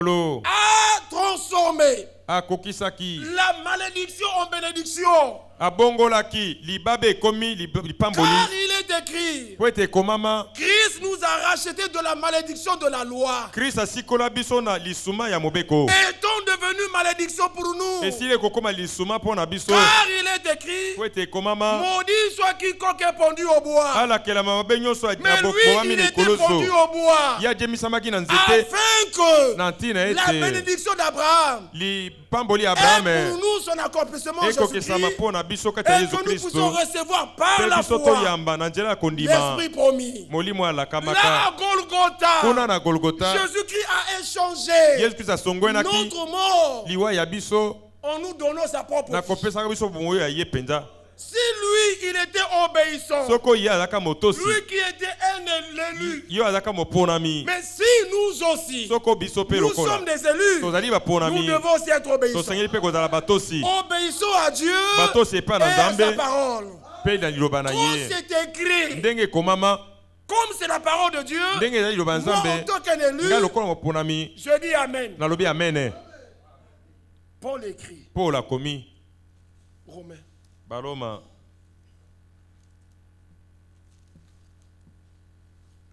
a transformé akokisaki la malédiction en bénédiction. abongolaki libabe komi lipamboli. Car il est écrit, Poete komama Christ nous a racheté de la malédiction de la loi. Christ asikola biso na lisuma ya mobeko. Étant devenu malédiction pour nous. Esile kokoma lisuma pona biso. Car il est écrit, Poete komama maudit soit quiconque est pendu au bois. ala kela mabe nyonso Mais lui, il était pendu au bois. ya jemisamaki na nzete Afin que na ntina la ete bénédiction d'Abraham lipamboli est Abraham pour nous son accomplissement en ekokesama Jésus-Christ. pona biso kati ya Et Yesu que nous puissions Kristo recevoir par la biso foi toyamba na nzela ya kondima l'esprit promis. molimo Là alakamaka à Golgotha, kuna na Golgotha Jésus-Christ a échangé Yesu Kristo asongwenaki notre mort liwa ya biso en nous donnant sa propre na vie. kopesaka biso bongo ya ye penza. Si lui, il était obéissant, Soko ye azaka motosi lui qui était un élu, yo azaka moponami mais si nous aussi, soko biso pe nous lokola sommes des élus, tozali nous baponami devons aussi être obéissants. tosengeli mpe kozala batosi Obéissons à Dieu batosi epai et na à sa Nzambe parole. mpe na liloba na Comme ye c'est écrit, ndenge ekomama comme c'est la parole de Dieu, ndenge ezali liloba ya moi en Nzambe tant qu'un élu, nga lokola moponami je dis Amen. nalobi amene. Paul écrit, Paul akomi Romains, baroma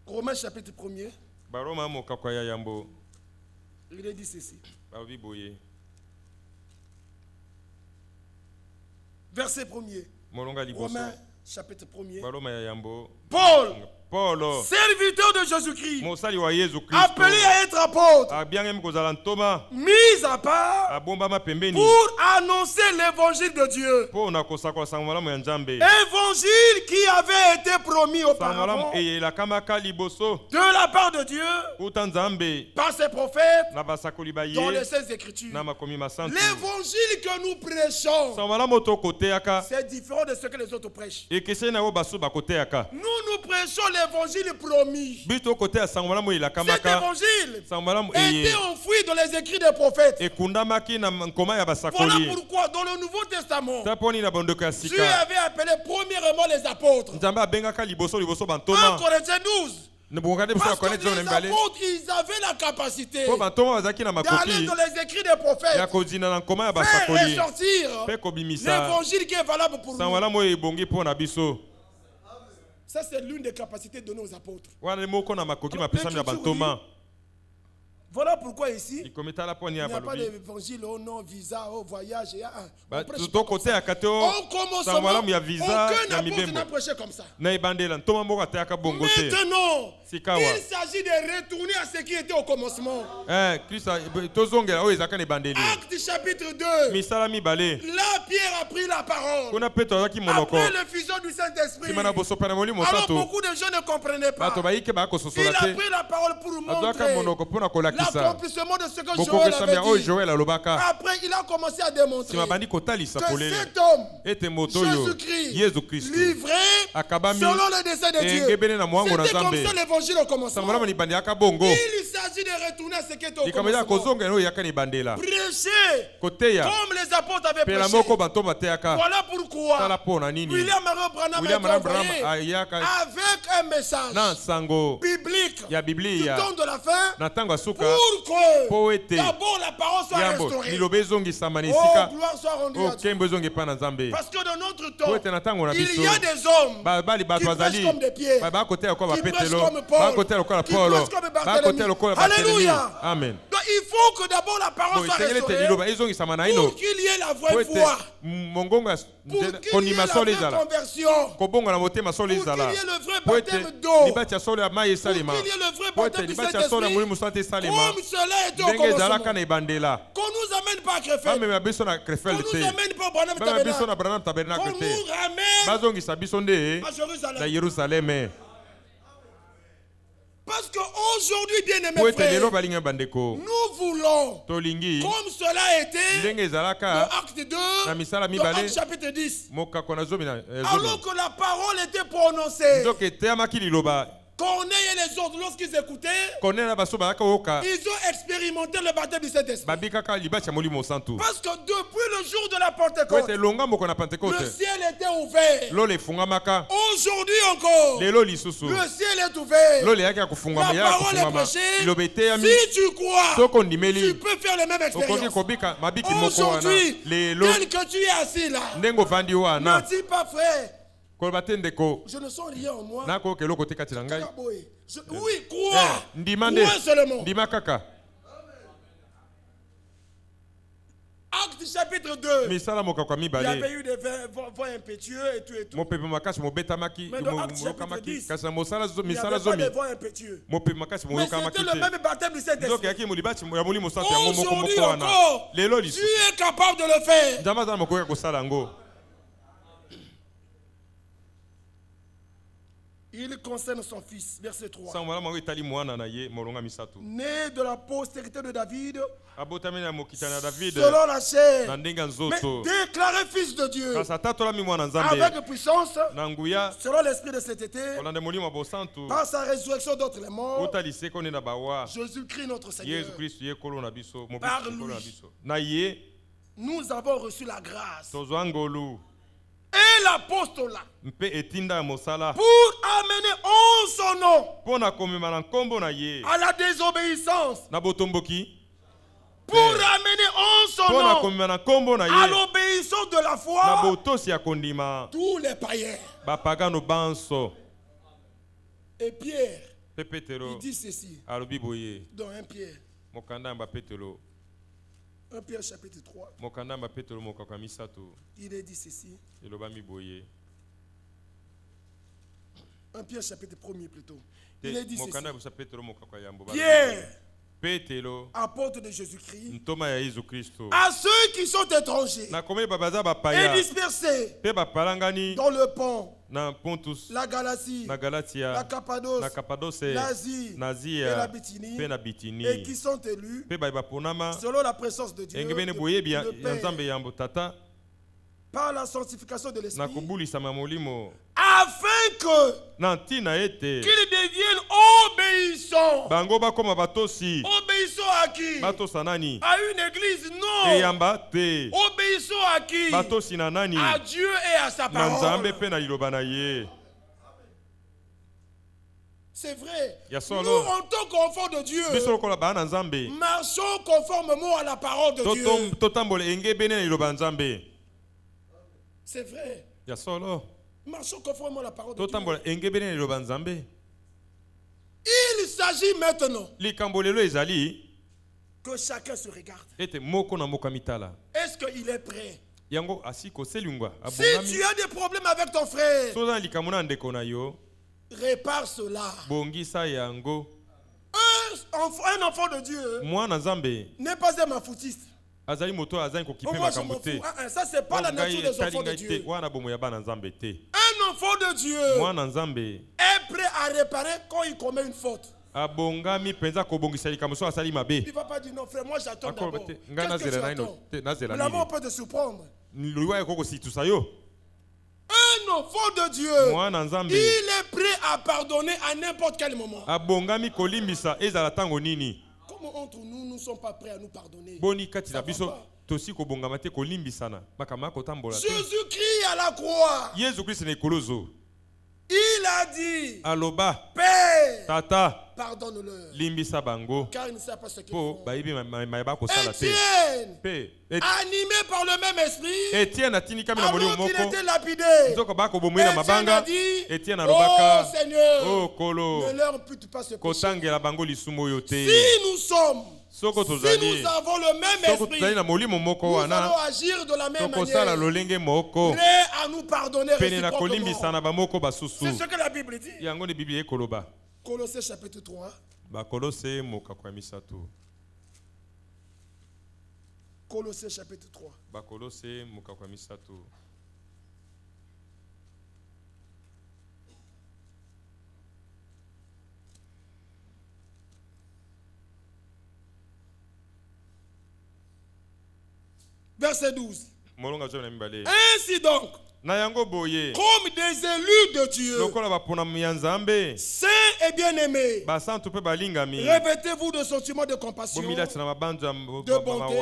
Romains chapitre 1er, baroma mokako ya yambo il est dit ceci. balobi boye Verset 1er, molonga liboso Romains chapitre 1er. baroma ya yambo Paul, Paul serviteur de Jésus-Christ, mosali wa Yesu Kristo appelé à être apôtre, abiangemi kozala ntoma mis à part abombama pembeni pour annoncer l'évangile de Dieu. mpo na kosakola sango malamu ya Nzambe. Évangile qui avait été promis Sango malamu auparavant eyelakamaka liboso de la part de Dieu uta Nzambe par ses prophètes na basakoli ba dans les ye Saintes Écritures. na makomi masantu. L'évangile que nous prêchons, Sango malamu oyo tokoteyaka c'est différent de ce que les autres prêchent. ekeseni na oyo basu bakoteyaka Nous prêchons l'évangile promis. biso tokoteya sango malamu Cet eyelakamaka évangile sango malamu était enfoui dans les écrits des prophètes. ekundamaki na nkoma ya Voilà basakoli pourquoi dans le Nouveau Testament, ta mponi na bandeko ya Dieu sika avait appelé premièrement les apôtres. Nzambe abengaka liboso 1 bantoma Corinthiens 12. bokokande biso ya Parce que koane les apôtres, ils avaient la capacité mpo bantoma bazalaki na d'aller makoki dans les écrits des prophètes, ya kozina na nkoma ya faire basakoli ressortir mpe kobimisa l'évangile qui est valable pour sango nous. malamu oyo ebongi mpo na biso. Ça, c'est l'une des capacités de nos apôtres. wana moko na makoki mapesami ya bantoma Voilà pourquoi ici, ikomitala mpo il n'y nia a pas balobi d'évangile au non, visa, au voyage. On prêche pas comme ça. tokoteyaka te Au sango commencement, malamu ya visa aucun ya apôtre mibembo n'a prêché comme ça. na ebandela ntoma moko ateyaka bongo te. Maintenant, Sikawa. il s'agit de retourner à ce qui était au commencement. Kristo tozongela oyo ezalaka na ebandeli Acte chapitre 2. misala mibale Là, Pierre a pris la parole. kuna petro azalaki monoko Après l'effusion du Saint-Esprit. nsima na bosopa na molimo Alors mosantu beaucoup de gens ne comprenaient pas. bato bayike baya Il kososola a te pris la parole pour azwaka montrer monoko mpo na kolakisa l'accomplissement de ce que Joël bokokesami ya avait oyo dit. joel alobaka. Après, il a commencé à démontrer nsima bandi kotalisa que polele cet homme, ete moto oyo Jésus-Christ, yesu kristu livré akabami selon le dessein de Dieu. engebene na moango na C'était comme nzambe ça l'évangile au sango commencement. malamu na ibande yaka bongo Il s'agit de retourner à ce qui était au likambo ezala commencement. kozongela oyo yaka na ibandela Prêcher koteya comme les apôtres avaient pela prêché. moko bato bateyaka Voilà tala pourquoi mpo na nini William Branham William a été Branham envoyé ayaka avec un message na nsango biblique ya du biblia temps de la fin na ntango ya suka pour que mpo ete d'abord la parole soit yambo restaurée. liloba ezongisama na Oh, esika gloire soit rendue à Dieu. okembo ezongi epai na nzambe Parce que dans notre po temps, ete na ntango na il biso y a des hommes bali bato qui prêchent bazali comme des pierres, bakoteya lokola qui prêchent bapetelo comme Paul, bakoteya lokola qui paulo prêchent comme bakoteya Barthélemy. lokola bartelemi. Alléluia. Amen. Donc il faut que d'abord la parole soit esengeli ete restaurée liloba ezongisama na ino pour qu'il y ait la po vraie ete foi, mongongo pour qu'il y ait kondima la solo vraie ezala conversion, kobonga na motema solo pour qu'il y ezala ait le vrai po ete baptême d'eau, libati ya solo ya mai pour esalema qu'il y ait le vrai po ete baptême du libati ya solo ya molimo Saint-Esprit, mosantu esalema comme cela était au ndenge ezalaka commencement. na ebandela Qu'on nous amène pas à Krefeld, bamema biso na qu'on krefeld nous te amène pas au Branham bamema biso na Tabernacle, branam qu'on tabernacle te nous ramène bazongisa biso nde à na Jérusalem. yerusaleme Parce qu'aujourd'hui, bien po aimés ete lelo frères, balingi bandeko nous voulons, tolingi comme cela était ndenge dans ezalaka Acte 2, na misala dans mibale Acte chapitre 10, mokako na zomi na alors que la parole était prononcée nzoka eteyamaki liloba Corneille et les autres, lorsqu'ils écoutaient, Corneille baso balaka oka. ils ont expérimenté le baptême du Saint-Esprit. Babika libacha molimo santu. Parce que depuis le jour de la Pentecôte, Kwete longa moko na le Pentecôte. ciel était ouvert. Lo le funga maka. Aujourd'hui encore, Lelo lisusu. le ciel est ouvert. Lo le yaki kufunga La ya parole est kufunga ma. prêchée. Ilobete ya mi. Si tu crois, Soko tu ndimeli. peux faire les mêmes Okoki expériences. kobika mabiki moko wana. Aujourd'hui, Lelo tel que tu es assis là, ndengo vandi ne wana. dis pas frère, Kolbate ndeko. je ne sens rien en moi. Nako keloko tekati na ngai. Oui, crois. Ndimande. Crois seulement. Ndima kaka. Acte chapitre 2. Misala moka kwa Il y mibale. avait eu des vents impétueux et tout et tout. Mopepe makasi mobetamaki Mais dans Acte chapitre mokamaki 10, kasi na mosala Il n'y misala avait pas zomi de vents impétueux. mopepe makasi Mais moyokamaki c'était le te même baptême du donc Saint-Esprit. yaki molibati ya molimo santu yango moko Aujourd'hui moko wana encore, lelo tu lisusu es capable de le faire. nzambe aza na mokoki ya kosala yango. Il concerne son fils, verset 3. sango malamu yango etali mwana na ye molonga misato Né de la postérité de David, abotami na mokitani ya David selon la chair, na ndenge ya mais nzoto déclaré fils de Dieu, kasi atatolami mwana nzambe avec puissance, na nguya selon l'esprit de cet été, kolanda molimo ya bosantu par sa résurrection d'entre les morts, uta liseko nde na bawa Jésus-Christ notre Seigneur. yesu kristu ye kolo na biso Par mobisi kolo na lui. biso na ye Nous avons reçu la grâce tozwa ngolu et l'apostolat mpe etinda ya mosala pour amener en son nom mpo na komema na nkombo na ye à la désobéissance, na botomboki pour amener en son mpo na nom komema na nkombo na à ye l'obéissance de la na foi botosi ya kondima tous les païens. bapagano banso. Et Pierre, Mpe petelo il dit ceci alobi boye dans 1 Pierre, mokanda ya bapetelo 1 Pierre chapitre 3, mokanda ya bapetelo mokaka misato il est dit ceci, elobami boye 1 Pierre chapitre 1er plutôt, te il est dit mokanda ya ceci, busa petelo mokaka yambo Pierre, petelo apôtre de Jésus-Christ, ntoma ya yesu kristo à ceux qui sont étrangers nakomeli babaza et bapaya dispersés mpe bapalangani dans le pont, na pontus la Galatie, na la galatia Cappadoce, na kapadose l'Asie na et la azia Bithynie, mpe na bitini et qui sont élus mpe bayi baponama selon la présence de Dieu, enge bene de- boyebi ya le Père, nzambe yambo tata par la sanctification de na l'Esprit, kobulisama molimo afin que na ntina ete qu'ils deviennent obéissants. bango bakoma batosi Obéissants à qui? batosa nani À une église? Non. eyamba te Obéissants à qui? batosi na nani À Dieu et à sa na nzambe parole. mpe na liloba na ye. C'est vrai. Ya Nous, solo. en tant qu'enfants de Dieu, biso lokola baa na nzambe marchons conformément à la parole de Dieu. totambola engebene na liloba ya nzambe. C'est vrai. Ya solo Marchons conformément à la parole de Dieu. totambola engebene na liloba ya nzambe. Il s'agit maintenant likambo lelo ezali que chacun se regarde. ete moko na moko mitala Est-ce qu'il est prêt? yango asi koselingwa Si abongami tu as des problèmes avec ton frère, soza na likambo na ndeko na yo répare cela. bongisa yango. Un enfant de Dieu mwana nzambe n'est pas un mafoutiste. azali moto azali Oh, kokipe moi, je makambo m'en te fous. Ça, c'est pas la nature des enfants de ngai te Dieu. wana bomo ya bana nzambe te. Un enfant de Dieu mwana nzambe est prêt à réparer quand il commet une faute. abongami mpenza kobongisa likambo so asali mabe. Il ne va pas dire non, frère, moi j'attends Akoloba d'abord. te Qu'est-ce ngai que tu nazela naino attends? te nazela L'amour nini peut te surprendre. liwa ekokositusa yo. Un enfant de Dieu, mwana nzambe il est prêt à pardonner à n'importe quel moment. abongami kolimbisa ezala ntango nini. Comment entre nous, nous ne sommes pas prêts à nous pardonner? boni kati Ça na va biso pas. tosi kobongama te kolimbisana makambo ya kotambola te. Jésus-Christ à la croix, yesu kristo na ekolozo il a dit, aloba Père, tata pardonne-leur, limbisa bango car ils ne savent pas ce qu'ils mpo font. bayebi mayeba kosala te. Étienne, mpe animé par le même esprit, etienne atinikami na molimo avant qu'il moko était lapidé, nzoka bakobomoi na Étienne a mabanga dit, etienne oh alobaka Seigneur, o kolo ne leur impute pas ce péché. kotangela bango lisumu oyo te. Si nous sommes, soko si tozali nous avons le même soko esprit, tozali na molimo moko nous allons wana agir de la même tokosala manière, lolenge moko prêts à nous pardonner pene na réciproquement. kolimbisa na bamoko basusu. C'est ce que la Bible dit. yango nde biblia ekoloba. Colossiens chapitre 3. bakolose mokako ya misato. Colossiens chapitre 3. bakolose mokako ya misato. Verset 12. molonga zomi na mibale. Ainsi donc, na yango boye comme des élus de Dieu, lokola baponami ya nzambe saints et bien-aimés, basantu mpe balingami revêtez-vous de sentiments de compassion, bomilati na mabanzo de bonté,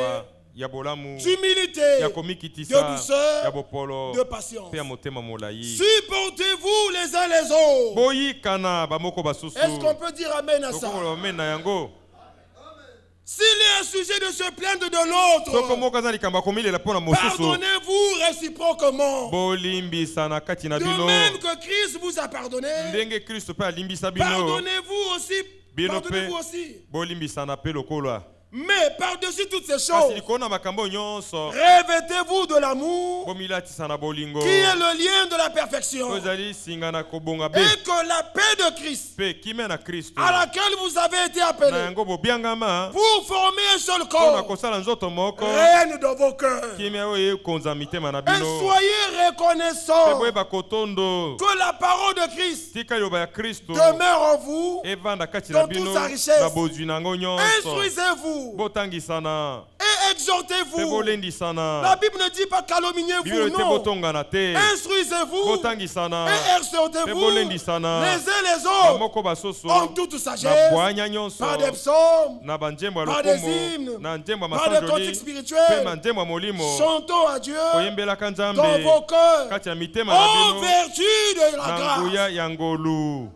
ya bolamu d'humilité, ya de komikitisa douceur, ya bopolo de patience. mpe ya motema molai. Supportez-vous les uns les autres. boyikana bamoko basusu. Est-ce qu'on peut dire amen à ça? Tokoloba amen na yango. S'il est un sujet de se plaindre de l'autre, Soko moko aza likambo akomilela mpo na mosusu. pardonnez-vous réciproquement. Bolimbisana kati na De bino. même que Christ vous a pardonné, Ndenge Kristo mpe alimbisa bino. pardonnez-vous aussi. Bino Pardonnez-vous mpe aussi. bolimbisana mpe lokola. Mais par-dessus toutes ces Kasi choses, likolo na makambo nyonso revêtez-vous de l'amour bomilatisana bolingo. qui est le lien de la perfection. Tozali singana kobonga be. Et que la paix de Christ, Mpe kimia na Kristo. à laquelle vous avez été Na appelés yango bobiangama pour former un seul mpo na corps, kosala nzoto moko. règne dans vos cœurs. Kimia oyo ekonza mitema na Et bino. soyez reconnaissants boyeba kotondo. que la parole de Christ Tika liloba ya Kristo demeure en vous. evanda kati na dans bino toute sa richesse. na bozwi na yango nyonso. Instruisez-vous Botangisana et mpe exhortez-vous. La bolendisana. Bible ne dit pas Bibelo calomniez-vous, ete non. botongana te. Instruisez-vous Botangisana et mpe exhortez-vous bolendisana. les uns les autres Bamoko basusu en toute na sagesse, bwanya nyonso par des psaumes, na banjembo ya par des lokumu hymnes, na njembo ya par des masanjoli cantiques mpe spirituels. manjembo ya molimo. Chantons à Dieu Koyembelaka dans Nzambe vos cœurs kati ya mitema na en bino vertu de la na grâce. nguya ya ngolu.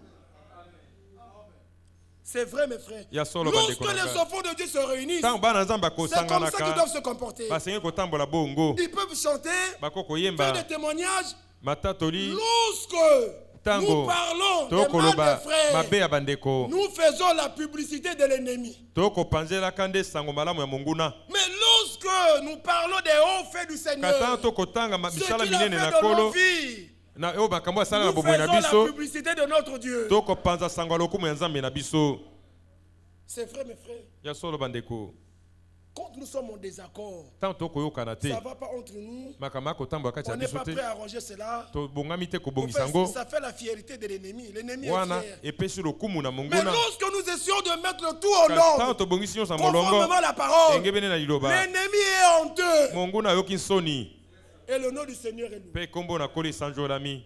C'est vrai, mes frères. Ya solo Lorsque bandeko na les ngai. enfants de Dieu se réunissent, Ntango bana Nzambe c'est comme ça qu'ils bakosanganaka doivent se comporter. basengi kotambola bongo. Ils peuvent chanter, Bako faire koyemba des témoignages. matatoli Lorsque Tango. nous parlons des mal tokoloba des frères, mabe ya bandeko. nous faisons la publicité de l'ennemi. Tokopanzelaka nde sango malamu ya monguna. Mais lorsque nous parlons des hauts faits du Seigneur, Kata tokotanga ce misala qu'il a fait minene na dans nos kolo vies, na oyo makambo asala na nous bomoi na faisons la biso. publicité de notre Dieu. Tokopanza sango ya lokumu ya Nzambe na biso. C'est vrai, mes frères. Ya solo bandeko. Quand nous sommes en désaccord, Tant tokoyokana te ça ne va pas entre nous. makambo akotambola kati On ya n'est biso pas te. prêt à arranger cela. Tobongami te En kobongisa fait, yango. ça fait la fierté de l'ennemi. L'ennemi est Wana fier. epesi lokumu na Mais monguna. lorsque nous essayons de mettre le tout en Tant ordre, tobongisi nyonso ya molongo. conformément à la parole, Enge bene na liloba. l'ennemi est honteux. Monguna ayoki nsoni. Et le nom du Seigneur est loué. Mpe kombo na koli sanjolami.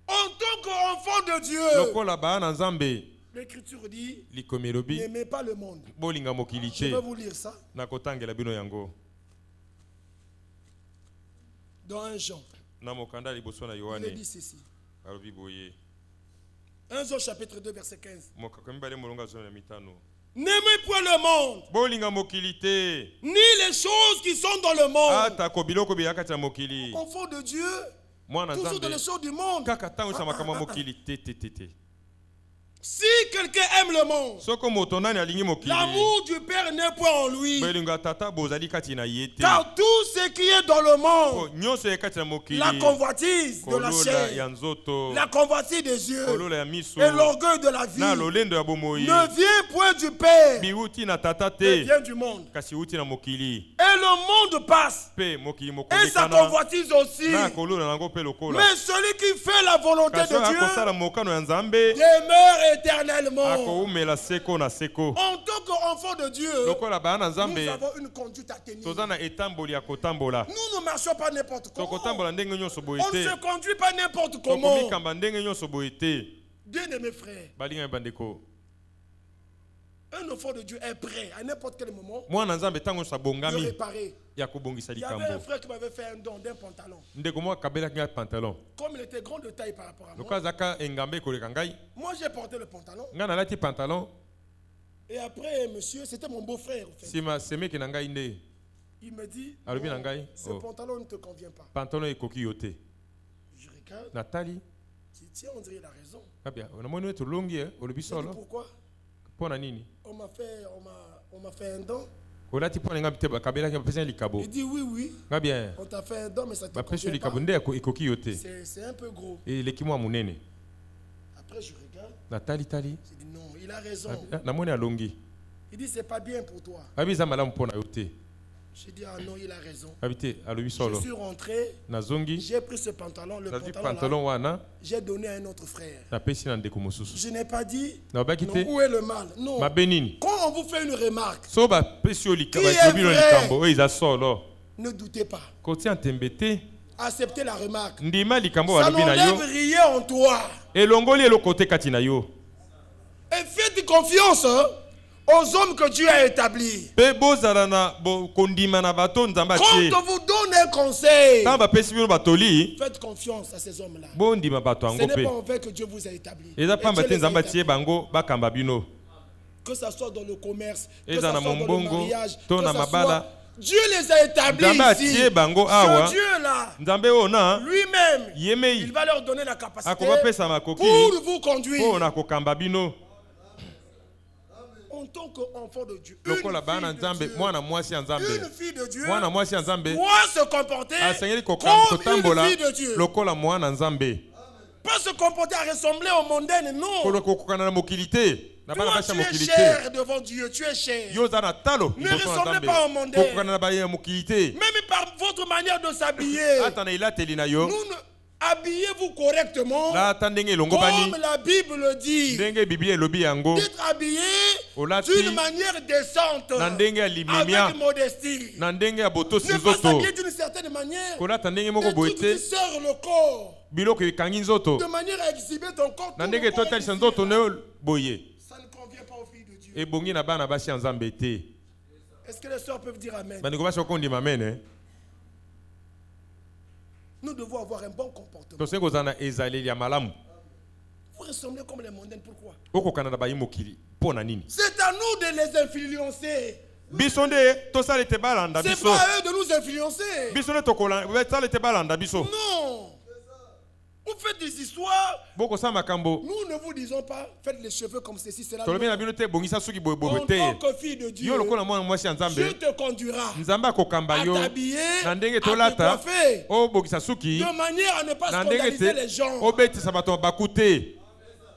En tant qu'enfant de Dieu, Lokola baa na Nzambe. l'Écriture dit, Likomi elobi. n'aimez pas le monde. Bolinga mokili Je te. vais vous lire ça Na kotangela bino yango. dans 1 Jean. Na mokanda liboso na Il Yohane. dit ceci. Alobi boye. 1 Jean chapitre 2 verset 15. Mokaka mibale molongo zo na mitano. N'aimez point le monde, Bolinga mokili te. ni les choses qui sont dans le monde. Ata ko biloko biyaka ta mokili. Enfant de Dieu, Mwana toujours dans Nzambe. les choses du monde. Kaka tango sa makambo mokili te te te te. Si quelqu'un aime le monde, Soko moto nani alingi mokili. l'amour du Père n'est point en lui. Bolinga tata bozali kati na yete. Car tout ce qui est dans le monde, Nyonso ya kati na mokili. la convoitise de la Kolola chair, ya nzoto. la convoitise des yeux Kolola ya miso. et l'orgueil de la vie Na lolendo ya bomoi. ne vient point du Père, Biuti na tata mais te. vient du monde. Kasi uti na mokili. Et le monde passe, Pe mokili et sa mokolekana. convoitise aussi. Na kolola nango pe lokola. Mais celui qui fait la volonté Kasi de Dieu akosala mokano ya Nzambe. demeure éternellement. Akoumela seko na seko. En tant qu'enfant de Dieu, Lokola baa na nous Nzambe. avons une conduite à tenir. Toza na etamboli ya kotambola. Nous ne marchons pas n'importe comment. Tokotambola ndenge nyonso boye On ne te. se conduit pas n'importe comment. Tokomikamba ndenge nyonso boye te. Bien-aimés frères, Balinga bandeko. un enfant de Dieu est prêt à n'importe quel moment Mwana Nzambe tango sa de bongami réparer. ya kobongisa Il y avait un likambo. frère qui m'avait fait un don d'un pantalon. Ndeko mwa kabela kinga pantalon. Comme il était grand de taille par rapport à moi, Loka zaka engambe koleka ngai. moi j'ai porté le pantalon. Nga nalati pantalon. Et après, monsieur, c'était mon beau-frère. En fait. Sima semeki na ngai nde. Il me dit, Alobi na non, ngai. ce Oh. pantalon ne te convient pas. Pantalon ekoki yo te. Je regarde, Natali. je dis, tiens, on dirait il a raison. Kabia, onamoni wetu longi olobi Je dis, solo. pourquoi? Pona nini? On m'a fait un don. Kolati pona ngambi te bakabela kinga pesa likabo. Il dit, oui, oui, Nga bien. on t'a fait un don, mais ça te Ba peso convient likabo pas. nde ekoki yo te. C'est un peu gros. E leki mwa munene. Après, je regarde, Natali tali. je dis, non, il a raison. Namoni alongi. Il dit, c'est pas bien pour toi. Abi za malamu pona yo te. J'ai dit, ah non, il a raison. Abi te alobi Je solo. suis rentré, Nazongi. j'ai pris ce pantalon, le Nazwi pantalon, là, pantalon wana. j'ai donné à un autre frère. Napesi na ndeko mosusu. Je n'ai pas dit, Nabaki non, te. où est le mal? Non. Mabe nini? Quand on vous fait une remarque, So bapesi yo likabo Qui est bino vrai? likambo oyo eza solo. ne doutez pas. Kotia ntembe te. acceptez la remarque. Ndima likambo Ça alobi na yo. n'enlève rien en toi. Elongoli elo côté kati na yo. Et faites confiance aux hommes que Dieu a établis. Pe bozala na bo kondima na bato nzamba tie. Quand on vous donne un conseil, Tamba ba pesi bino batoli. faites confiance à ces hommes-là. Bo ndima bato Ce ango n'est pe. pas en fait que Dieu vous a établi. Eza Et pamba Dieu te les a nzamba établis. tie bango bakamba bino. Que ça soit dans le commerce, que Eza ça na soit dans le mombongo, mariage, to que na ça mabala. soit... Dieu les a établis Nzamba ici. tie bango awa. Ce Dieu-là, Nzambe ona lui-même, yemei. il va leur donner la capacité Akoba pesa makoki. pour vous conduire. Po na kokamba bino. En tant qu'enfant de Dieu, Lokola bana nzambe mwana mwasi ya nzambe. une fille de Dieu Mwana mwasi ya nzambe. doit se comporter Asengeli comme kotambola une fille de Dieu. lokola mwana nzambe. Pas se comporter à ressembler aux mondaines, non. Kono kokokana na mokilité. Na bana Toi, basha tu es mokilité. cher devant Dieu, tu es cher. Yo za na talo. Ne ressemblez pas au mondain. Kokokana na baye mokilité. Même par votre manière de s'habiller, Ata na ilateli na yo. habillez-vous correctement, La tandenge elongo bani. comme la Bible dit. Ndenge Biblia elobi yango. D'être habillé Olati. d'une manière décente, Na ndenge ya limemia. avec modestie. Na ndenge ya boto Ne pas sinzoto. s'habiller d'une certaine manière. Kolata ndenge Des moko trucs qui boete. serrent le corps, Biloko ekangi nzoto. de manière à exhiber ton corps. Na tout ndenge le corps totalisa ici. nzoto ne boye. Ça ne convient pas aux filles de Dieu. Ebongi na bana basi ya nzambe te. Est-ce que les sœurs peuvent dire Amen? Bandeko basi okondima amen. Nous devons avoir un bon comportement. Tosengi kozala na ezaleli ya malamu. Vous ressemblez comme les mondaines, pourquoi? Okokana na bayi mokili. Mpo na nini? C'est à nous de les influencer. Biso nde tosala ete balanda C'est biso. pas à eux de nous influencer. Biso nde tosala ete balanda biso. Non. Vous faites des histoires. Bokosala makambo. Nous ne vous disons pas, faites les cheveux comme ceci, cela. Tolobi na bino te bongisa suki boye boye En te. tant que fille de Dieu, Yo lokola mwana mwasi ya nzambe. Dieu te conduira Nzambe akokamba à yo. t'habiller, Na ndenge à te tolata. coiffer, Obongisa suki. de manière à ne pas Na ndenge scandaliser te. les gens. Obetisa bato baku te.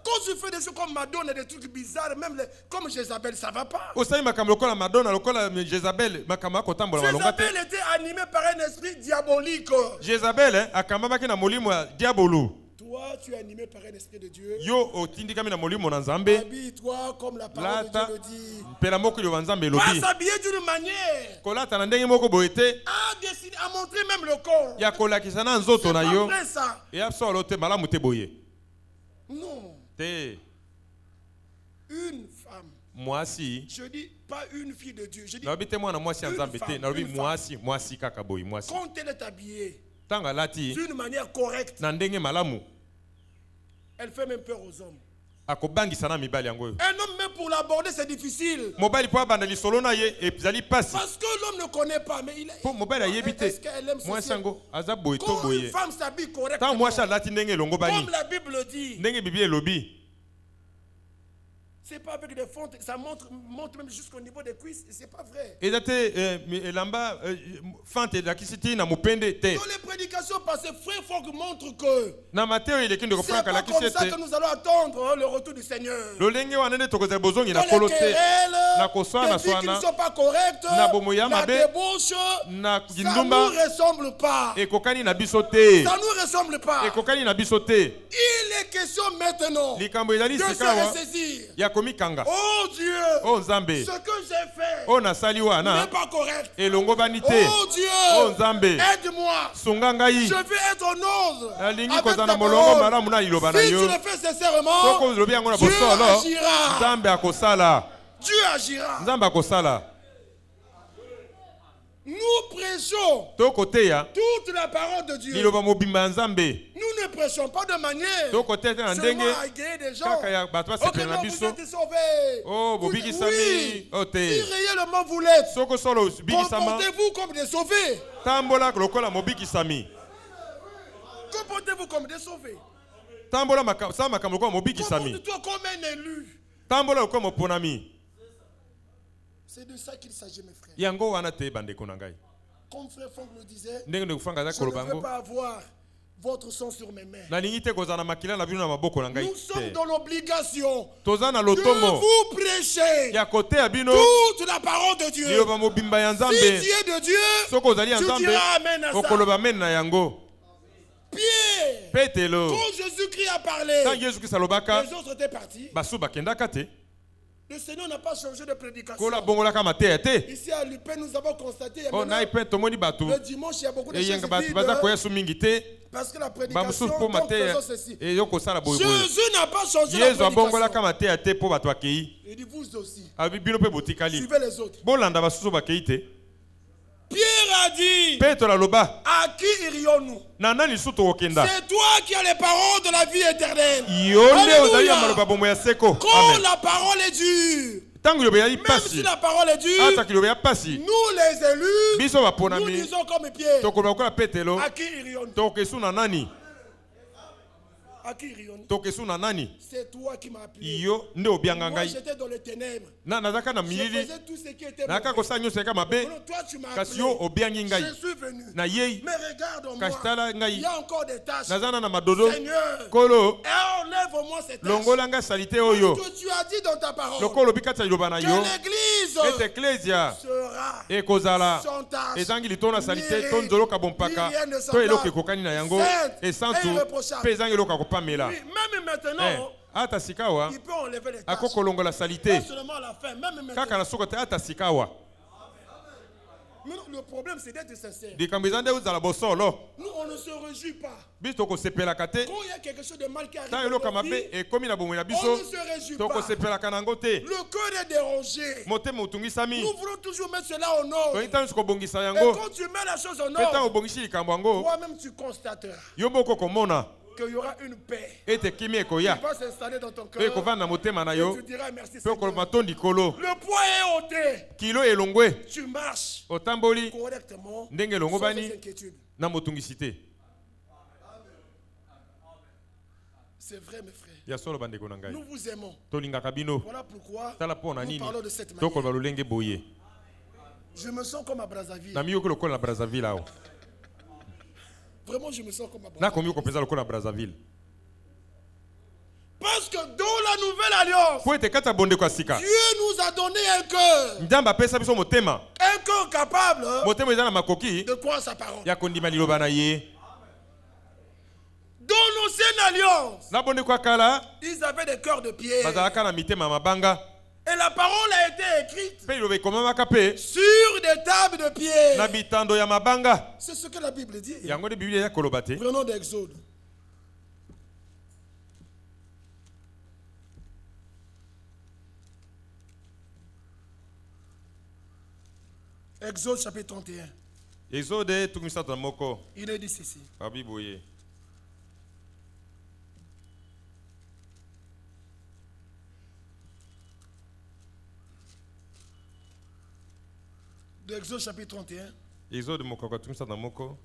Quand je fais des choses comme Madonna, des trucs bizarres, même comme Jézabel, ça va pas. Osali makambo lokola Madonna lokola Jezabel makambo akotambola malonga te. Jézabel était animée par un esprit diabolique. Jezabel akambamaki na molimo ya diabolu. Toi, tu es animé par un esprit de Dieu. Yo otindikami na molimo na Nzambe. Habille-toi comme la parole de Dieu Lata le dit. pela moko yo Nzambe Pas elobi. s'habiller d'une manière Kolata na ndenge moko boye te. à décider, à montrer même le corps. Ya kolakisa na nzoto C'est na pas yo. vrai ça. Ya solo te malamu te boye. Non. Te Une femme. mwasi. Je dis pas une fille de Dieu. Je dis Nalobi te mwana mwasi ya Une Nzambe te. femme, Nalobi une mwasi kaka boye mwasi. quand elle est habillée Tanga lati d'une manière correcte, na ndenge malamu. elle fait même peur aux hommes. Akobangisa na mibali yango. Un homme, même pour l'aborder, c'est difficile. Mobali po abanda lisolo na ye ezali pasi. Parce que l'homme ne connaît pas. Mais il est. Po mobali ayebi te. Est-ce qu'elle aime Mwasi ceci? yango aza boye to Quand une boye. femme s'habille Tant correctement, mwasi alati ndenge elongo bani. comme la Bible dit, Ndenge Biblia elobi. c'est pas avec des fontes, ça monte même jusqu'au niveau des cuisses, c'est pas vrai. Eza te elamba fante elakisi ti na mopende te. Dans les prédications passées, frère Fogg montre que Na Mateo eleki ndeko c'est Frank pas alakisi comme ça ete. que nous allons attendre le retour du Seigneur. Lolenge wana nde tokozala bozongi Dans na kolo les te. querelles, Na koswana des filles qui ne swana. sont pas correctes, Na bomoya la mabe. débauche, Na ça gindumba. nous ressemble pas. Ekokani na biso te. Ça nous ressemble pas. Ekokani na biso te. Il est question maintenant Likambo ezali de se sikawa ressaisir. ya komikanga. Oh Dieu, O Nzambe. ce que j'ai fait O nasali n'est wana. pas correct. Elongo bani te. Oh Dieu, O Nzambe. aide-moi. Sunga ngai. Je veux être en ordre Alingi avec kozala ta na molongo parole. malamu na liloba na Si tu yo. le fais sincèrement, Soko olobi yango na Dieu bosolo. agira. Nzambe akosala. Dieu agira. Nzambe akosala. Nous prêchons Tokoteya toute la parole de Dieu. liloba mobimba ya Nzambe. Nous ne prêchons pas de manière Tokoteya te na seulement ndenge à égayer des gens. kaka ya bato Ok, basepela na non, vous biso. êtes sauvés. Oh, Vous- bobikisami. oui. O Si te. réellement vous l'êtes, Soko solo bikisama. comportez-vous comme des sauvés. Tambola lokola mobikisami. Comportez-vous comme des sauvés. Tambola sa makambo lokola mobikisami. Comporte-toi comme un élu. Tambola lokola moponami. C'est de ça qu'il s'agit, mes frères. Yango wana te bandeko na ngai. Comme frère Franck le disait, Ndenge ndeko fanga za je ne veux kolobango. pas avoir votre sang sur mes mains. Nalingi te kozala na makila na bino na maboko na ngai Nous sommes te. dans l'obligation Toza na de lotomo. vous prêcher Ya kote ya bino. toute la parole de Dieu. Liloba mobimba ya Si tu Nzambe. es de Dieu, Soko ozali ya tu Nzambe. diras amen à ça. Okoloba amen na yango. Pierre, Petelo. quand Jésus-Christ a parlé, Tant Yesu Kristo alobaka. les autres étaient partis. Basu bakendaka te. Le Seigneur n'a pas changé de prédication. Kola bongola kama te te. Ici à Lupin, nous avons constaté Oh na ipe tomoni batu. le dimanche, il y a beaucoup de E choses yenga batu vides. baza koya su mingi te. Parce que la Ba prédication, mususu po donc mate. faisons ceci. E yoko sala boy boy. Jésus n'a pas changé la Yesu abongola prédication. kama te te po batu akei. Il dit vous aussi. Abi bino pe botikali. Suivez les autres. Bolanda basusu bakei te. Pierre a dit, Petro la loba. à qui irions-nous? Na nani suto okenda. C'est toi qui as les paroles de la vie éternelle. Yonde ozali ya Alléluia. maloba bomo ya seko. Quand Amen. la parole est dure, Tangu yobe ya même si ipasi. la parole est dure, Ata kilobe ya pasi. nous les élus, Biso nous baponami. disons comme Pierre, Tokoloba kola Petelo. à qui irions-nous? Tokesu na nani? À qui irions-nous? Tokesu na nani? C'est toi qui m'as appelé. Iyo nde obianga Moi ngai. j'étais dans les ténèbres. Na nazaka na Je milili. faisais tout ce qui était Naka mauvais. kosa nyonso eka mabe. Non, toi tu m'as Kasi appelé. yo obiangi ngai. Je suis venu. Na yei. Mais regarde-moi. Kasi tala Il ngai. y a encore des tâches. Nazana na madodo. Seigneur, Kolo. enlève-moi ces tâches. Longola nga salite oyo. Que tu as dit dans ta parole. Lokolo bikata liloba na Que yo. l'église Ete ecclesia. sera Ekozala. sans tâche. Ezangi litona salite Ni- ton nzoloka bompaka. ni rien de To semblable. eloke kokani na yango. Sainte Esantu. et irréprochable. Pe ezangi eloka kopamela. Oui, même maintenant, Ata sikawa. il peut enlever les tâches. Akoko longola Pas salite. seulement à la fin, même maintenant. Kaka na soko te ata sikawa. Mais non, le problème, c'est d'être sincère. Likambo ezande uzala bosolo. Nous, on ne se réjouit pas. Biso tokosepelaka te. Quand il y a quelque chose de mal qui arrive Ntango dans eloka nos vies, mabe ekomi na bomoi na on biso. ne se réjouit pas. Tokosepelaka nango te. Le cœur est dérangé. Motema otungisami. Nous voulons toujours mettre cela en ordre. Tolingi ntango kobongisa Et yango. quand tu mets la chose en Mpe ntango ordre, obongisi likambo yango. toi-même tu constateras Yo moko komona. qu'il y aura une paix Ete kimi qui ekoya. va s'installer dans ton Pe cœur. ekovanda na motema na Et yo. tu diras merci Pe Seigneur. okoloma tondi kolo. Le poids est ôté. Kilo elongwe. Tu marches Otamboli. correctement Ndenge elongo sans bani. ces inquiétudes. Na motungisi te. C'est vrai mes frères. Ya solo bandeko na ngai. Nous vous aimons. Tolingaka bino. Voilà pourquoi Tala po na nous nini. parlons de cette manière. Tokoloba lolenge boye. Je me sens comme à Brazzaville. Na miyo lokola na Brazzaville awo. Vraiment, je me sens comme à Na Brazzaville. komi kopeza lokola na Brazzaville. Parce que dans la nouvelle alliance, Po ete kata bondeko ya sika. Dieu nous a donné un cœur. Nzambe apesa biso motema. Un cœur capable Motema eza na makoki de croire sa parole. ya kondima liloba na ye. Dans l'ancienne alliance, Na bondeko ya kala ils avaient des cœurs de pierre. bazalaka na mitema ya mabanga. Et la parole a été écrite Pe liloba ekomamaka pe sur des tables de pierre. na bitando ya mabanga. C'est ce que la Bible dit. Yango nde Biblia ya koloba te. Prenons d'Exode. Exode chapitre 31. Exode tukumisata moko. Il est dit ceci. Babiboye. De Exode chapitre 31. Exode moko kwa tukumisata moko.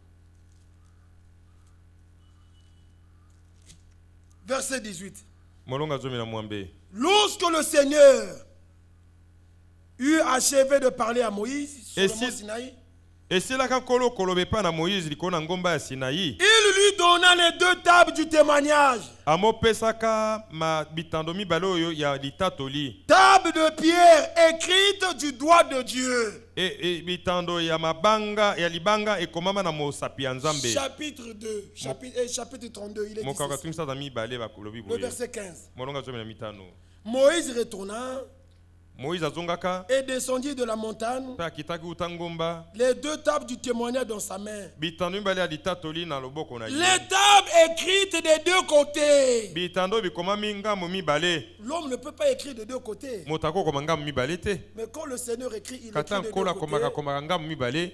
Verset 18. Molonga zomi na mwambe. Lorsque le Seigneur eut achevé de parler à Moïse sur Et le mont si- Sinaï, Esilaka kolo kolobe pa na Moïse likona ngomba ya Sinaï. il lui donna les deux tables du témoignage. Amopesaka ma bitando mibale oyo ya litatoli. Table de pierre écrite du doigt de Dieu. E bitando ya mabanga ya libanga ekomama na mosapi ya Nzambe. Chapitre 2, chapitre 32, il est dit Mokaka ceci. tukumisata mibale bakolobi Le boye. verset 15. Molonga zomi na mitano. Moïse retourna Moïse azongaka et descendit de la montagne, pe akitaki uta ngomba. les deux tables du témoignage dans sa main. Bitando mibale ya litatoli na loboko na ye. Les tables écrites des deux côtés. Bitando bikomami ngambo mibale. L'homme ne peut pas écrire de deux côtés. Moto akokoma ngambo mibale te. Mais quand le Seigneur écrit, il écrit Kata de deux nkola côtés. komaka ngambo mibale.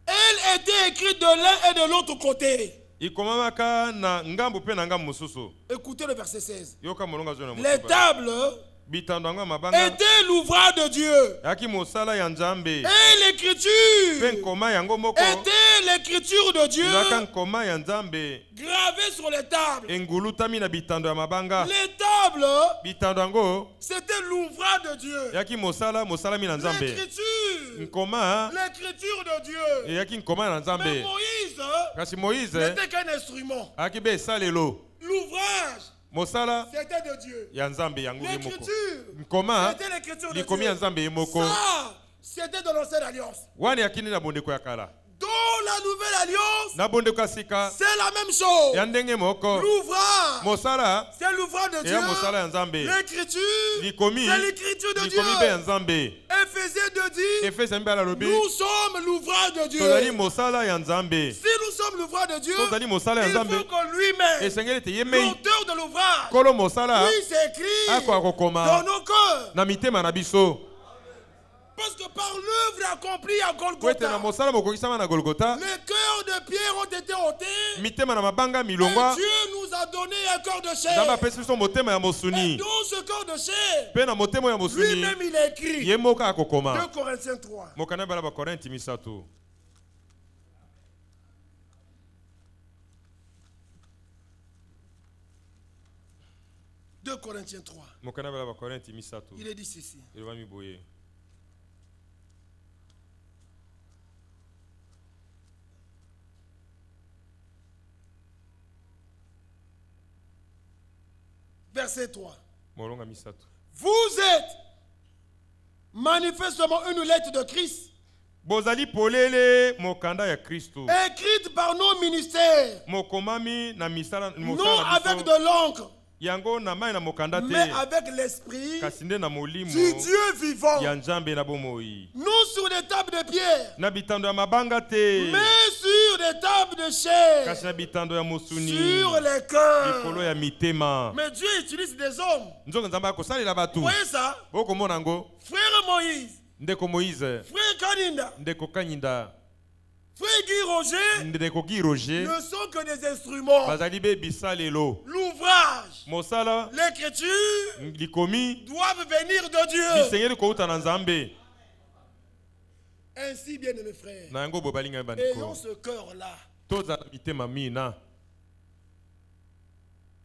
Elle était écrite de l'un et de l'autre côté. Ikomamaka na ngambo pe na ngambo mosusu. Écoutez le verset 16. Yoka molonga zo na Les mosusu. tables Bitando yango ya mabanga étaient l'ouvrage de Dieu. yaki mosala ya Nzambe. Et Pe l'écriture nkoma yango moko était l'écriture de Dieu ezalaka nkoma ya Nzambe gravée sur les tables. engulutami na bitando ya mabanga. Les tables, Bitando yango c'était l'ouvrage de Dieu. yaki mosalami na Nzambe. L'écriture, Nkoma l'écriture de Dieu. eyaki nkoma na Mais Nzambe. Moïse Kasi Moïse n'était qu'un instrument. ayaki be esalelo. L'ouvrage, Mosala c'était de Dieu. ya Nzambe yango ye moko. L'écriture, Nkoma c'était l'écriture de likomi ya Dieu. Nzambe ye moko. Ça, c'était dans l'ancienne alliance. Wani yakini na bondeko ya kala. Dans la nouvelle alliance, na bonde kasika c'est la même chose. ya ndenge moko L'ouvrage, mosala c'est l'ouvrage de Dieu. ya mosala ya Nzambe L'écriture, likomi c'est l'écriture de Dieu. likomi be ya Nzambe Éphésiens 2 dit, Efesiens mbala lobi nous sommes l'ouvrage de Dieu. tozali mosala ya Nzambe Si nous sommes l'ouvrage de Dieu, tozali mosala ya il faut Nzambe que lui-même, esengeli te ye mei l'auteur de l'ouvrage, kolo mosala puisse écrire akoka kokoma dans nos cœurs. na mitema na biso Parce que par l'œuvre accomplie à po ete Golgotha, na mosala mokokisama na Golgotha les cœurs de pierre ont été ôtés. mitema na mabanga Et milongwa Dieu nous a donné un cœur de Nzambe chair. apesi biso motema ya Et mosuni dans ce cœur de chair, mpe na motema ya mosuni lui-même il a écrit ye moko akokoma 2 Corinthiens 3. mokanda bala bakorinti misato 2 Corinthiens 3. mokanda bala bakorinti misato Il est dit ceci. elobami boye Verset 3. molonga misato Vous êtes manifestement une lettre de Christ, bozali polele mokanda ya Kristo écrite par nos ministères, mokomami na misala non mosala avec biso de l'encre, yango na mai na mokanda mais te avec l'esprit kasi nde na molimo du Dieu vivant. ya Nzambe na bomoi Non sur des tables de pierre, na bitando ya mabanga te mais sur des tables de chair, kasi na bitando ya mosuni sur les cœurs. likolo ya mitema Mais Dieu utilise des hommes. nzongo Nzambe akosalela Vous bato voyez ça? bokomona yango Frère Moïse, ndeko Moïse frère Kaninda, ndeko Kanyinda frère Guy Roger ndeko Guy Roger ne sont que des instruments. bazali be bisalelo L'ouvrage, mosala l'écriture likomi doivent venir de Dieu. bisengeli kouta na Nzambe Ainsi, bien mes frères, na yango bobalinga ayons bandeko ce cœur-là, tozala mitema mina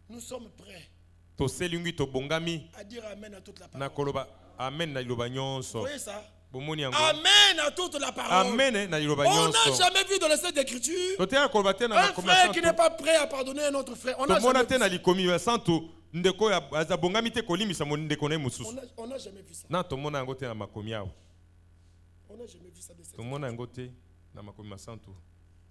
nous sommes prêts toselingi tobongami à dire Amen à toute la na parole. koloba amen na liloba Vous nyonso voyez ça? bomoni yango Amen à toute la parole. amen na liloba On n'a nyonso jamais vu dans les Saintes Écritures totela koloba te na un makomi frère ya qui n'est santu pas prêt à pardonner un autre frère. On n'a tomona jamais te vu na ça. likomi ya santu ndeko ya aza bongami te kolimisa ndeko na ye mosusu On n'a jamais vu ça. na tomona yango te na makomi awa On n'a jamais vu ça de cette tomona yango te na makomi masantu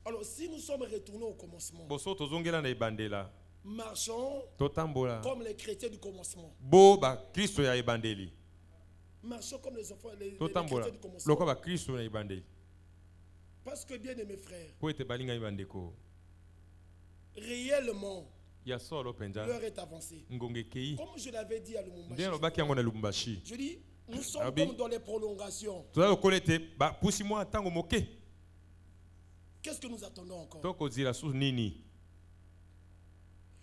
Alors, si nous sommes retournés au commencement, boso tozongela na ebandela marchons totambola comme les chrétiens du commencement. bo bakristo ya ebandeli Marchons comme les enfants, les totambola chrétiens du commencement. lokola bakristo na ebandeli Parce que, bien aimés frères, po ete balingami bandeko réellement, ya solo mpenza l'heure est avancée. ngonga ekei Comme je l'avais dit à Lumumbashi, nde alobaki yango na lubumbashi je dis, nous sommes Abi. comme dans les prolongations. toza lokola ete bapusi mwa ntango moke Qu'est-ce que nous attendons encore? tokozila susu nini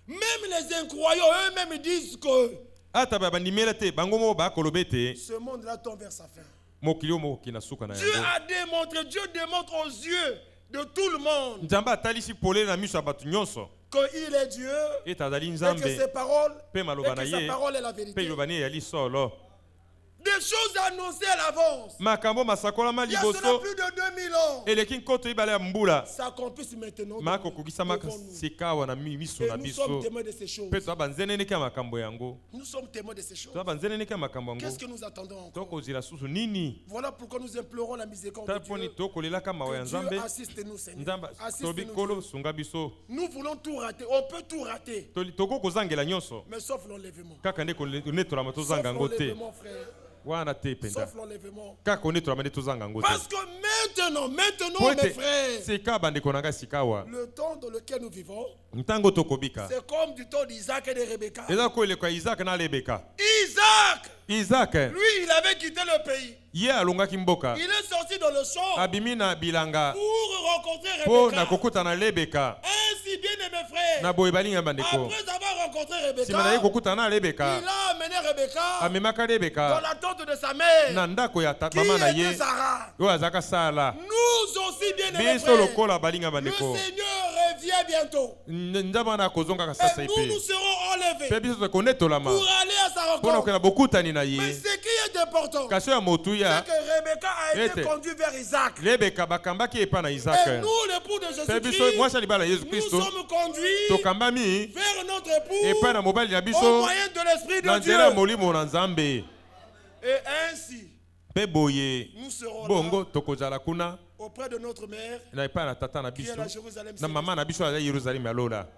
Même les incroyants eux-mêmes disent que ata bandimela te bango moko bakoloba ete ce monde-là tend vers sa fin. mokili oyo mokoki na suka na Dieu yango a démontré, Dieu démontre aux yeux de tout le monde nzambe atalisi polele na miso ya bato nyonso qu'il est Dieu ete azali et que nzambe ses paroles, mpe maloba et na que sa ye parole est la mpe vérité. liloba ne eyali solo Des choses annoncées à l'avance. makambo masakolama Il y a cela liboso plus de 2000 ans. eleki nkoto ebale ya mbula S'accomplissent maintenant. makokokisama devant nous. sikawa na miso Et na nous sommes biso témoins de ces choses. mpe toza banzeneneke ya makambo yango Nous sommes témoins de ces choses. toza banzeneneke ya makambo yango Qu'est-ce que nous attendons encore? tokozila susu nini Voilà pourquoi nous implorons la miséricorde tala de mponi Dieu. tokolelaka mawa ya Que Dieu nzambe assiste-nous, Seigneur. nzambe tobi Assiste-nous. kolo Dieu. sunga biso Nous voulons tout rater. On peut tout rater. toko kozangela nyonso Mais sauf l'enlèvement. kaka nde konetolama Sauf tozanga yango te l'enlèvement, frère. wana te mpenza Sauf l'enlèvement. kaka konetolama nde tozanga yango te Parce que maintenant, po mes ete frères, sika bandeko na ngai sikawa le temps dans lequel nous vivons, ntango tokobika c'est comme du temps d'Isaac et de Rebecca. eza koeleka isaka na lebeka Isaac, isaka lui, il avait quitté le pays. ye alongaki mboka Il est sorti dans le champ abimi na bilanga pour rencontrer mpo na Rebecca. kokuta na lebeka Ainsi, bien mes frères, na boye balinga bandeko après avoir rencontré nsima na ye Rebecca, kokuta na lebeka il a amené Rebecca amemaka dans lebeka la tente de sa mère, na ndako ya qui mama na était ye Sarah. oyo azalaka sala Nous aussi, bien mes biso frères, lokola balinga le bandeko Seigneur revient bientôt. nzambe wana akozongaka Et sasa nous, nous epe serons enlevés mpe biso tokonetolama pour aller à sa mpo na rencontre. kokenda bokutani na Mais ye ce qui est important, kasi oyo ya motuya c'est que Rebecca a été Ete. conduite vers Isaac. lebeka bakambaki epa na Et isaka nous, l'époux de mpe biso Jésus-Christ, mwasi ya libala ya yesu nous kristo sommes conduits tokambami vers notre époux epai na mobali na au biso moyen de l'Esprit na de Dieu. nzela ya molimo na nzambe Et ainsi, mpe boye nous serons bongo là tokozala kuna au auprès de notre mère na epai na tata na qui biso est à Jérusalem. na mama na biso aza Yerusalem alola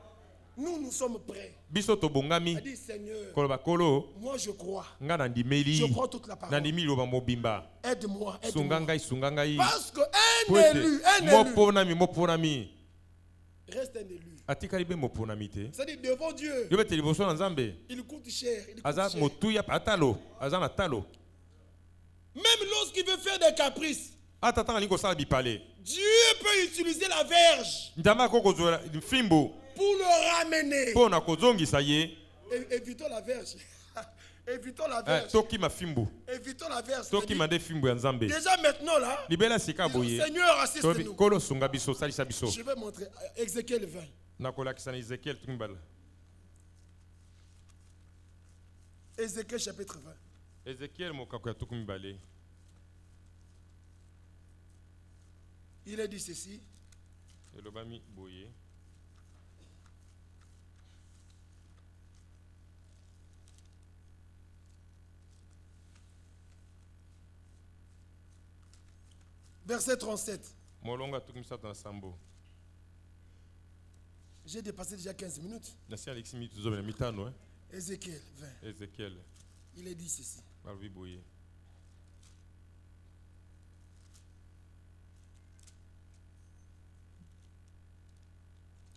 Nous sommes prêts. biso tobongami A dit Seigneur, koloba kolo moi je crois. nga na ndimeli Je crois toute la na parole. ndimi liloba mobimba Aide-moi, sunga aide-moi. ngai Parce po qu'un ete élu, un élu, moponami reste un élu. atikali be moponami te C'est-à-dire devant Dieu, yo bete liboso na nzambe il coûte cher. Il coûte aza cher. motuya atalo aza na talo Même lorsqu'il veut faire des caprices, ata tanga lingi kosala bipale Dieu peut utiliser la verge nzambe akoki kozwa fimbu pour le ramener. mpo na kozongisa ye Évitons la verge. Évitons la verge. tokima fimbu Évitons la verge. tokima nde fimbu ya nzambe Déjà maintenant là, libela sika disons, boye Seigneur, assiste-nous. kolo sunga biso salisa biso Je vais montrer Ézéchiel 20. nakolakisa na Ezekiel tumbala Ézéchiel chapitre 20. Ezekiel mokako ya tuku mibale Il est dit ceci. elobami boye Verset 37. molongo ya tuku misato na sambo J'ai dépassé déjà 15 minutes. nasi alexi minute zobe na mitano Ézéchiel 20. Ezekiel Il est dit ceci. balobi boye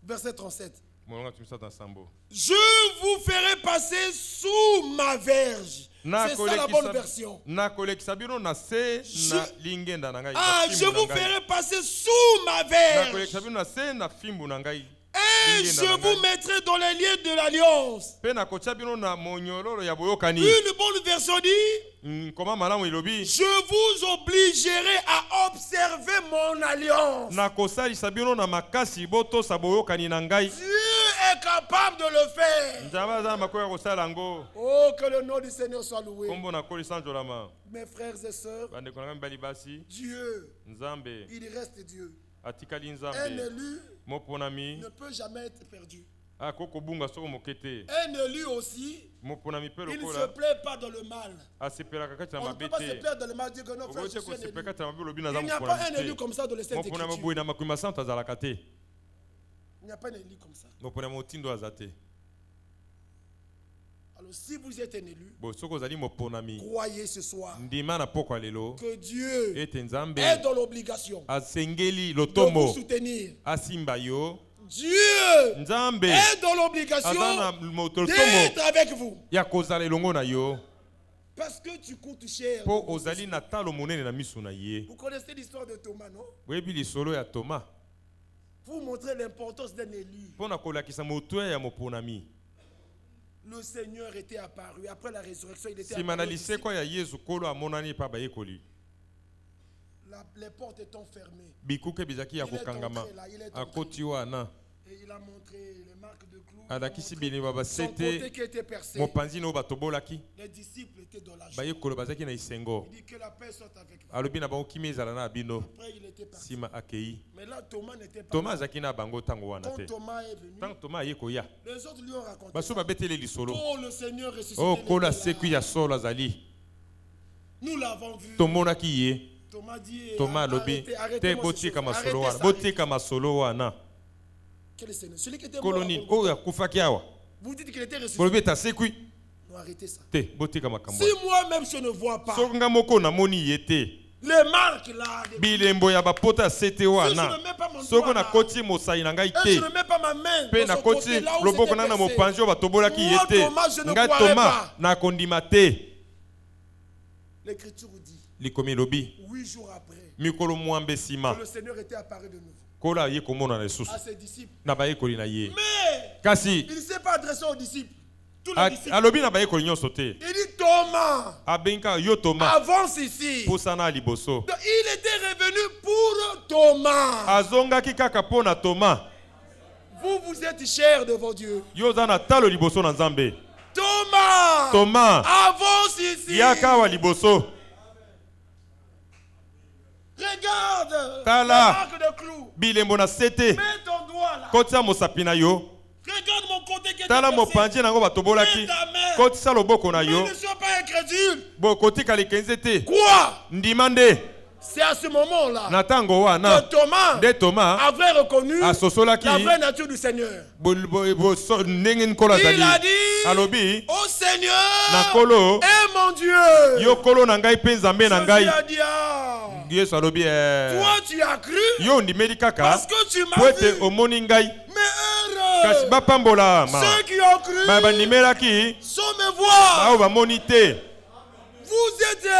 Verset 37. molongo ya tuku misato na sambo Je vous ferai passer sous ma verge. C'est ça la bonne version. nakolekisa bino na se na lingenda na ngai Ah, na je fimbu na vous ngai. ferai passer sous ma verge. nakolekisa bino na se na fimbu na ngai Et lingenda je na vous ngai. mettrai dans les liens de l'alliance. mpe nakotia bino na monyololo ya boyokani Une bonne version dit, koma malamu elobi je vous obligerai à observer mon alliance. nakosalisa bino na makasi botosa boyokani na ngai Dieu est capable de le faire. nzambe aza na makoki ya kosala yango Oh, que le nom du Seigneur soit loué. kombo nakolisa njolama Mes frères et sœurs, bandeko na ngai mibali basi Dieu, nzambe il reste Dieu. atikali Un nzambe élu moponami ne peut jamais être perdu. akoki kobunga soko moke te Un élu aussi, moponami mpe il ne se lokola plaît pas dans le mal. asepelaka kati na On ne mabe peut pas se te plaire dans le mal, dire que non, frère, okoki je te suis un kosepela élu. kati na mabe olobi naza Il n'y a pas un moponami élu comme ça dans les te Saintes moponami boye Écritures. na makumi masanto azalaka te Il n'y a pas un élu comme ça. moponami motindo aza te Alors, si vous êtes un élu, bo soki ozali moponami croyez ce soir ndima na pokwa lelo que Dieu ete nzambe est dans l'obligation asengeli de lotombo vous soutenir. asimba yo Dieu nzambe est dans aza l'obligation na lotombo d'être avec vous. ya kozala elongo na yo Parce que tu coûtes cher. mpo ozali na talo monene na miso na ye Vous connaissez l'histoire de Thomas, non? boyebi lisolo ya toma Vous montrez l'importance d'un élu. mpo na kolakisa motuya ya moponami Le Seigneur était apparu. Après la résurrection, il était nsima na apparu. lisekwa ya yesu kolo amonani epa bayekoli Les portes étant fermées. bikuke bizalaki ya Il est kokangama entré là, il est entré. akoti wana Et il a montré les marques de clous. Il a alakisi montré bileba son basete côté qui était percé. mopanzi na oyo batobolaki Les disciples étaient dans la joie. bayekolo bazalaki na esengo Il dit que la paix soit avec vous. alobi na bango kimia ezala na bino Après, il était parti. nsima akei Mais là, Thomas n'était pas toma là. azalaki na bango ntango wana Quand te Thomas est venu, ntango toma aye koya les autres lui ont raconté. baso babeteli lisolo Oh, le Seigneur ressuscité. o il kolo était là. asekwi ya solo azali Nous l'avons vu. tomonaki ye Thomas dit, toma alobi te botika masolo wana botika masolo wana Quel est ce Seigneur? Celui qui était mort. kolo nini oyo akufaki awa Vous dites qu'il était ressuscité. bolobi ete asekwi Non, arrêtez ça. te botika makambo Si moi-même je ne vois pas soki nga moko namoni ye te les marques là, des- bilembo ya bapota ya sete si je wana ne mets pas mon soki doigt là, nakoti mosai na ngai et te je ne mets pas ma main mpe dans son côté, nakoti là où loboko c'était na na percé. mopanzi oyo batobolaki ye Moi, te Thomas, je ne ngai croirais toma pas. nakondima te L'écriture dit, likomi elobi 8 jours après, mikolo mwambe que nsima le Seigneur était apparu de nouveau kolo aye komonana lisusu à ses disciples. na bayekoli na ye Mais kasi il ne s'est pas adressé aux disciples. Tous les disciples. alobi na bayekoli nyonso te Il dit Thomas, abengi kaka yo toma avance ici. pusana ya liboso Donc, il était revenu pour Thomas. azongaki kaka mpo na toma Vous, vous êtes cher devant Dieu. yo oza na talo liboso na nzambe Thomas, toma avance ici. yaka awa liboso Regarde Tala. la marque de clous. bilembo na sete Mets ton doigt là. kotisa mosapi na yo Regarde mon côté qui est tala percé. mopanzi nango batobolaki Mets ta main. kotisa loboko na Mais yo ne sois pas incrédule. bo kotika likenzi te Quoi? ndima nde C'est à ce moment-là na ntango wana que Thomas nde Thomas avait reconnu asosolaki la vraie nature du Seigneur. ndenge nkolo Il azali a dit alobi au Seigneur na nkolo et mon Dieu. yo nkolo na ngai mpe nzambe na Jésus ngai a dit, ah, yesu alobi toi tu as cru yo ondimeli kaka parce que tu po m'as ete vu. omoni ngai Mais kasi heureux bapambola ceux qui ont cru bandimelaki sans me voir. bao bamoni te Vous êtes bino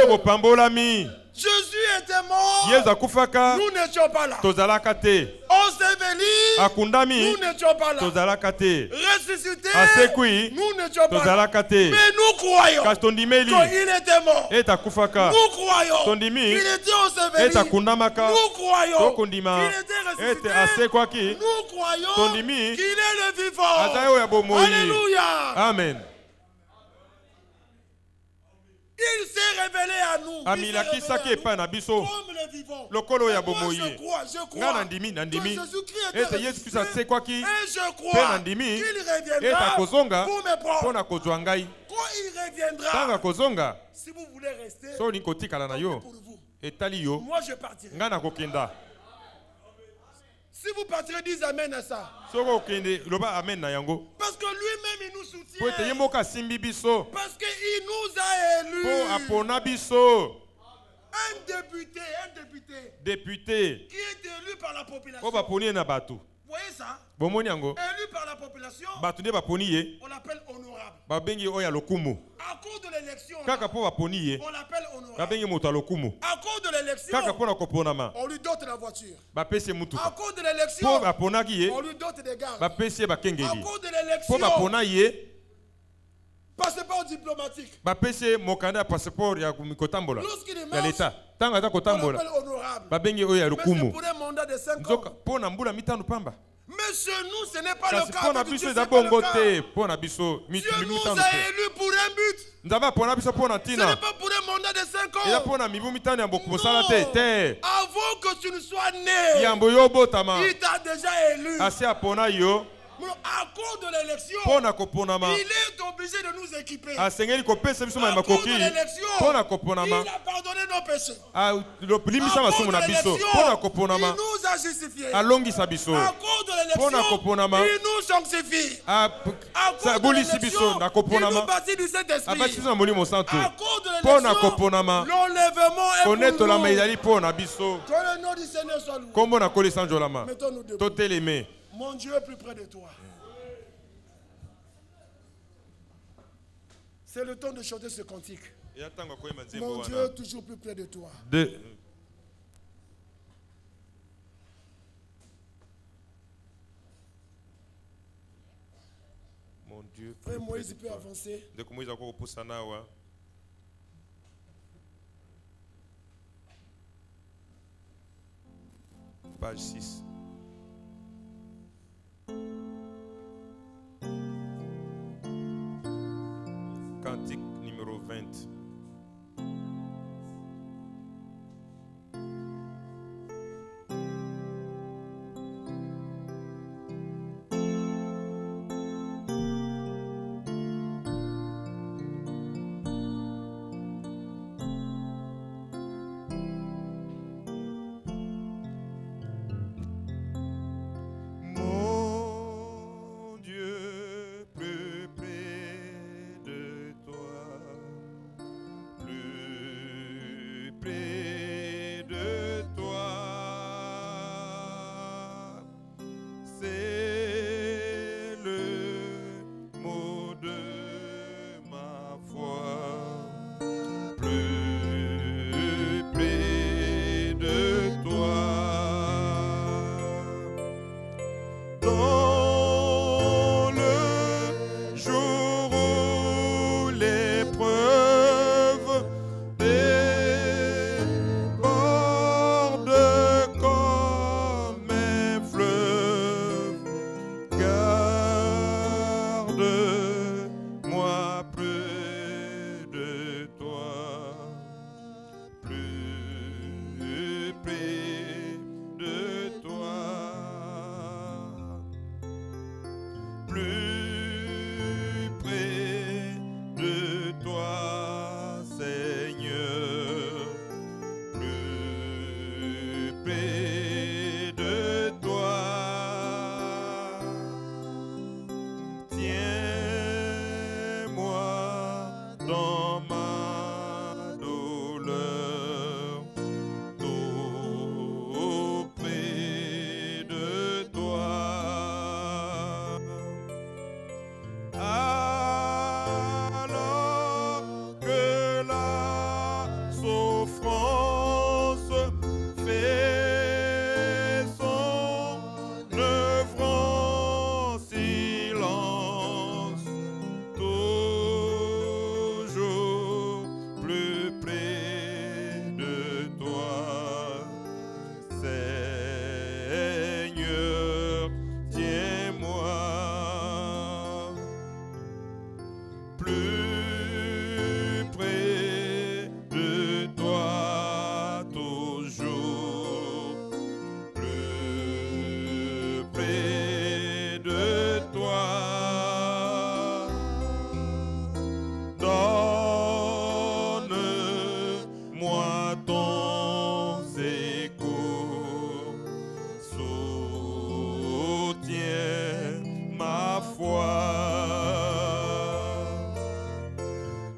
heureux. bopambolami Jésus était mort. yesu akufaka Nous n'étions pas là. tozalaka te Enseveli. akundami Nous n'étions pas là. tozalaka te Ressuscité. asekwi Nous n'étions pas là. tozalaka te Mais nous croyons kasi tondimeli qu'il était mort. ete akufaka Nous croyons Tondimi. qu'il était enseveli. ete akundamaka Nous croyons tokundima qu'il était ete ressuscité. asekwaki Nous croyons Tondimi. qu'il est le vivant. azali oyo ya bomoi Alléluia. amen Il s'est révélé à nous. Il s'est amilakisaki révélé à epai na nous biso comme le vivant. lokolo ya Et moi, bomoi je crois nga nandimi nandimi que Jésus-Christ était ete yesu kristo ressuscité. asekwaki Et je mpe crois nandimi qu'il ete reviendra akozonga pour me mpo prendre. na kozwa ngai Quand il reviendra, ntango akozonga si vous voulez rester, so olingi kotikala na yo pour vous. etali yo Moi je partirai. ngai nakokenda Si vous partirez, dites amen à ça. soki okende loba amen na yango Parce que lui-même, il nous po ete ye soutient. moko asimbi biso Parce qu'il nous a mpo élus. apona biso Un député depute qui est élu par la population. mpo baponi ye na bato Vous voyez ça? bomoni yango Élu par la population, bato nde baponi ye on l'appelle honorable. babengi ye oyo ya lokumu À cause de l'élection, kaka mpo baponi ye on l'appelle honorable. babengi moto ya lokumu À cause de l'élection, kaka mpo na koponama on lui dote la voiture. bapesi ye À mutuka cause de mpo l'élection, baponaki ye on lui dote des gardes. bapesi ye À bakengeli cause de mpo l'élection, bapona ye passeport diplomatique. bapesi ye mokanda ya passeport ya kotambola Lorsqu'il est ya mort, leta ntango aza on kotambola l'appelle honorable. babengi ye oyo ya Mais c'est lokumu pour un mandat de 5 nzoka ans. mpo na mbula mitano pamba Mais chez nous, ce n'est pas kasi le cas. mpo na Avec biso Dieu, eza c'est pas le bongo cas. te mpo na biso Dieu nous mitano a te élus pour un but. nzambe apona biso mpo na Ce n'est ntina pas pour un mandat de 5 eza ans. mpo na mibu mitano ya bosala te te Avant que tu ne sois né, yambo yo obotama il t'a déjà élu. asi apona yo Mais à cause de l'élection, mpo na koponama il est obligé de nous équiper. asengeli kopesa biso À mayamba cause koki de l'élection, mpo na il koponama a pardonné nos péchés. limbisa À cause masumu de na biso l'élection, mpo na il koponama nous a justifiés. alongisa biso À cause de Mpo na l'élection, koponama. il nous sanctifie. À cause de abulisi biso l'élection, na il koponama nous bâtit du Saint-Esprit. abakisi biso na molimo santu À cause de mpo na l'élection, koponama l'enlèvement est pour konetolama nous. ezali mpo na biso Que le nom du Seigneur soit loué. kombo na kolisa njolama Mettons-nous debout. toteleme Mon Dieu est plus près de toi. C'est le temps de chanter ce cantique. eya ntango akoyeba nzembo Mon wana Dieu est toujours plus près de toi. Mon Dieu, Frère Moïse peut avancer. ndeko moïse akoki kopusana awa page 6 cantique numéro 20. ton secours. Soutiens ma foi.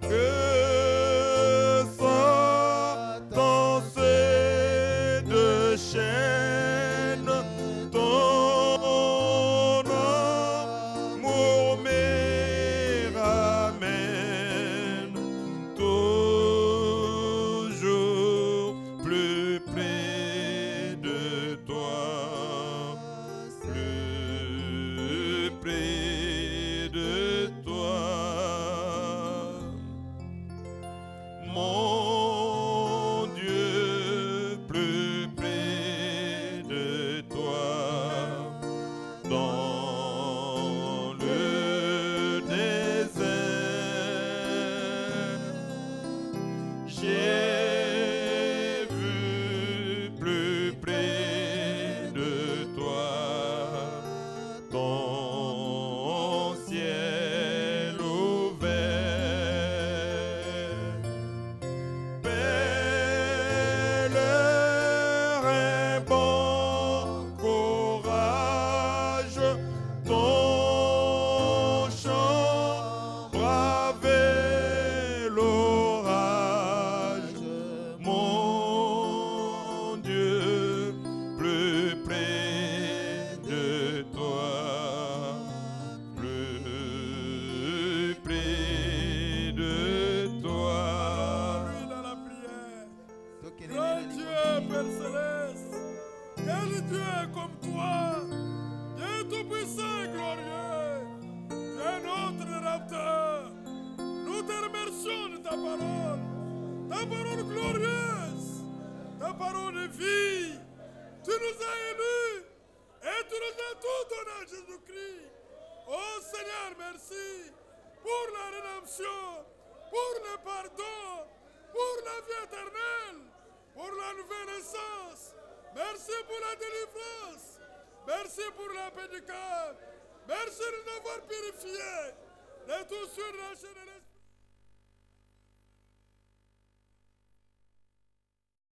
Que Satan s'est de chaîne, ton amour me ramène toujours plus près de toi, plus près de toi. Mon Dieu, plus près de toi, dans le désert, j'ai vu plus près de toi ton ciel ouvert. Pèlerin, bon courage, ton chant braver l'orage. Mon Dieu, plus près de toi, plus près de toi. Lui dans la prière. Grand Dieu, Père Céleste, quel Dieu est comme toi, Dieu tout-puissant et glorieux, tu es notre rédempteur. Nous te remercions de ta parole glorieuse, ta parole de vie. Tu nous as élus et tu nous as tout donné à Jésus-Christ. Oh Seigneur, merci pour la rédemption, pour le pardon, pour la vie éternelle, pour la nouvelle naissance. Merci pour la délivrance. Merci pour la paix du cœur. Merci de nous avoir purifiés de tout sur la chaîne.